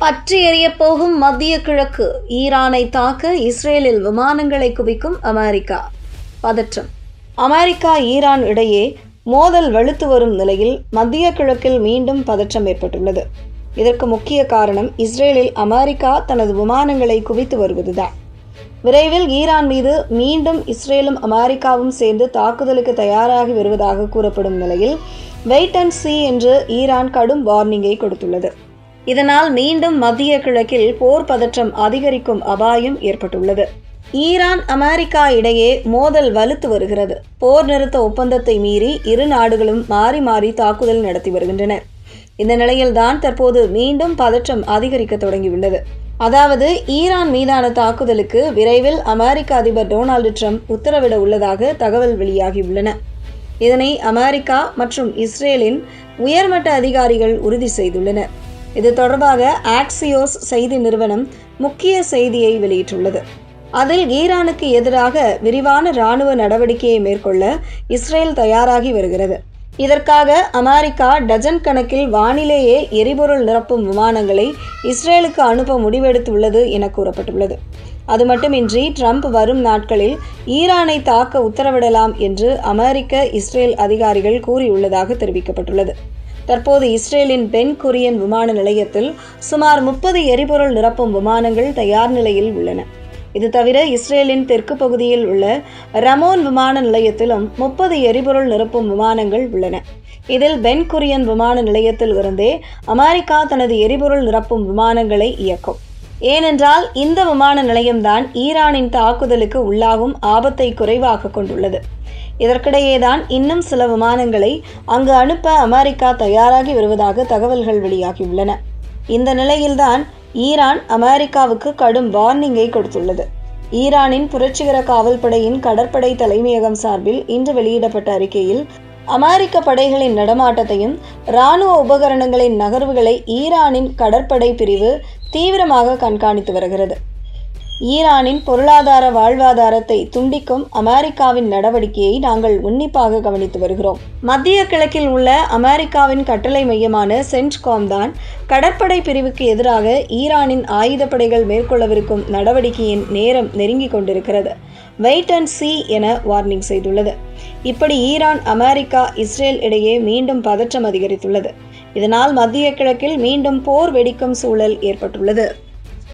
பற்றி எறிய போகும் மத்திய கிழக்கு. ஈரானை தாக்க இஸ்ரேலில் விமானங்களை குவிக்கும் அமெரிக்கா. பதற்றம். அமெரிக்கா ஈரான் இடையே மோதல் வலுத்து வரும் நிலையில் மத்திய கிழக்கில் மீண்டும் பதற்றம் ஏற்பட்டுள்ளது. இதற்கு முக்கிய காரணம் இஸ்ரேலில் அமெரிக்கா தனது விமானங்களை குவித்து வருவதுதான். விரைவில் ஈரான் மீது மீண்டும் இஸ்ரேலும் அமெரிக்காவும் சேர்ந்து தாக்குதலுக்கு தயாராகி வருவதாக கூறப்படும் நிலையில் வெயிட் அண்ட் சீ என்று ஈரான் கடும் வார்னிங்கை கொடுத்துள்ளது. இதனால் மீண்டும் மத்திய கிழக்கில் போர் பதற்றம் அதிகரிக்கும் அபாயம் ஏற்பட்டுள்ளது. ஈரான் அமெரிக்கா இடையே மோதல் வலுத்து வருகிறது. போர் நிறுத்த ஒப்பந்தத்தை மீறி இரு நாடுகளும் மாறி மாறி தாக்குதல் நடத்தி வருகின்றனர். இந்த நிலையில்தான் தற்போது மீண்டும் பதற்றம் அதிகரிக்க தொடங்கியுள்ளது. அதாவது ஈரான் மீதான தாக்குதலுக்கு விரைவில் அமெரிக்க அதிபர் டொனால்டு ட்ரம்ப் உத்தரவிட உள்ளதாக தகவல் வெளியாகியுள்ளன. இதனை அமெரிக்கா மற்றும் இஸ்ரேலின் உயர்மட்ட அதிகாரிகள் உறுதி செய்துள்ளனர். இது தொடர்பாக ஆக்சியோஸ் செய்தி நிறுவனம் முக்கிய செய்தியை வெளியிட்டுள்ளது. அதில் ஈரானுக்கு எதிராக விரிவான இராணுவ நடவடிக்கையை மேற்கொள்ள இஸ்ரேல் தயாராகி வருகிறது. இதற்காக அமெரிக்கா டஜன் கணக்கில் வானிலேயே எரிபொருள் நிரப்பும் விமானங்களை இஸ்ரேலுக்கு அனுப்ப முடிவெடுத்துள்ளது என கூறப்பட்டுள்ளது. அது மட்டுமின்றி ட்ரம்ப் வரும் நாட்களில் ஈரானை தாக்க உத்தரவிடலாம் என்று அமெரிக்க இஸ்ரேல் அதிகாரிகள் கூறியுள்ளதாக தெரிவிக்கப்பட்டுள்ளது. தற்போது இஸ்ரேலின் பென் குரியன் விமான நிலையத்தில் சுமார் 30 எரிபொருள் நிரப்பும் விமானங்கள் தயார் நிலையில் உள்ளன. இது தவிர இஸ்ரேலின் தெற்கு பகுதியில் உள்ள ரமோன் விமான நிலையத்திலும் 30 எரிபொருள் நிரப்பும் விமானங்கள் உள்ளன. இதில் பென் குரியன் விமான நிலையத்தில் இருந்தே அமெரிக்கா தனது எரிபொருள் நிரப்பும் விமானங்களை இயக்கும். ஏனென்றால் இந்த விமான நிலையம்தான் ஈரானின் தாக்குதலுக்கு உள்ளாகும் ஆபத்தை குறைவாக கொண்டுள்ளது. இதற்கிடையேதான் இன்னும் சில விமானங்களை அங்கு அனுப்ப அமெரிக்கா தயாராகி வருவதாக தகவல்கள் வெளியாகியுள்ளன. இந்த நிலையில்தான் ஈரான் அமெரிக்காவுக்கு கடும் வார்னிங்கை கொடுத்துள்ளது. ஈரானின் புரட்சிகர காவல்படையின் கடற்படை தலைமையகம் சார்பில் இன்று வெளியிடப்பட்ட அறிக்கையில் அமெரிக்க படைகளின் நடமாட்டத்தையும் இராணுவ உபகரணங்களின் நகர்வுகளை ஈரானின் கடற்படை பிரிவு தீவிரமாக கண்காணித்து வருகிறது. ஈரானின் பொருளாதார வாழ்வாதாரத்தை துண்டிக்கும் அமெரிக்காவின் நடவடிக்கையை நாங்கள் உன்னிப்பாக கவனித்து வருகிறோம். மத்திய கிழக்கில் உள்ள அமெரிக்காவின் கட்டளை மையமான சென்ட்காம் தான் கடற்படை பிரிவுக்கு எதிராக ஈரானின் ஆயுதப்படைகள் மேற்கொள்ளவிருக்கும் நடவடிக்கையின் நேரம் நெருங்கி கொண்டிருக்கிறது. வெயிட் அண்ட் சீ என வார்னிங் செய்துள்ளது. இப்படி ஈரான் அமெரிக்கா இஸ்ரேல் இடையே மீண்டும் பதற்றம் அதிகரித்துள்ளது. இதனால் மத்திய கிழக்கில் மீண்டும் போர் வெடிக்கும் சூழல் ஏற்பட்டுள்ளது.